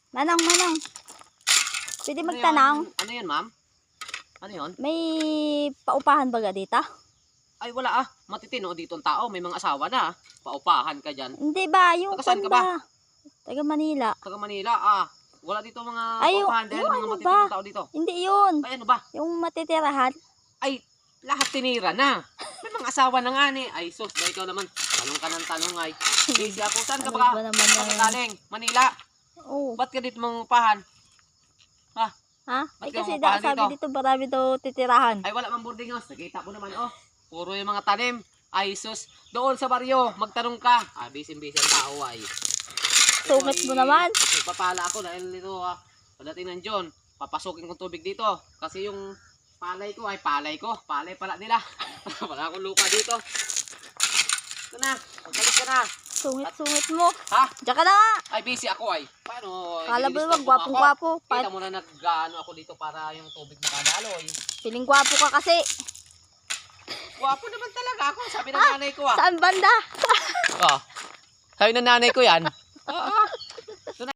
Manang, manang. Pwede Ano magtanong. Ano yan, ma'am? Ano yun? May paupahan ba dito? Ay, wala ah. Matitino dito ang tao. May mga asawa na. Paupahan ka dyan. Hindi ba? Yung Taga saan ka ba? panda. Taga Manila. Taga Manila ah. Wala dito mga Ay, paupahan dahil yung mga ano matitino ba? tao dito. Hindi yun. Ay, ano ba? Yung matitirahan. Ay, lahat tinira na. May mga asawa na nga ni. Ay, sus, na ikaw naman. Tanong ka ng tanong ay. Busy ako. Saan ka Ano ba? ba naman Saan ka yan? galing? Manila. Oo. Ba't ka dito mangupahan? Ha? Ha? Ba't Ay ka kasi mangupahan sabi dito marami daw titirahan. Ay, wala mang boarding house. Nakita mo naman, oh. Puro yung mga tanim. Ay, sus. Doon sa baryo, magtanong ka. Ah, busy-busy ang tao ay. Sungit mo naman. Nagpapala ako dahil nito, pagdating ng John, papasukin kong tubig dito. Kasi yung palay ko ay palay ko. Palay pala nila. Wala akong lupa dito. Ito na. Pagkalit ka na. Sungit-sungit mo. Ha? Diyan ka na nga. Ay, busy ako ay. Paano? Kala mo I-disturb naman, mo gwapong-gwapo. ako? Kita mo na nag-ano ako dito para yung tubig makadaloy. Piling gwapo ka kasi. Gwapo naman talaga ako. Sabi ng nanay ko ah. Saan banda? Oh. Sabi ng nanay ko yan. Oo.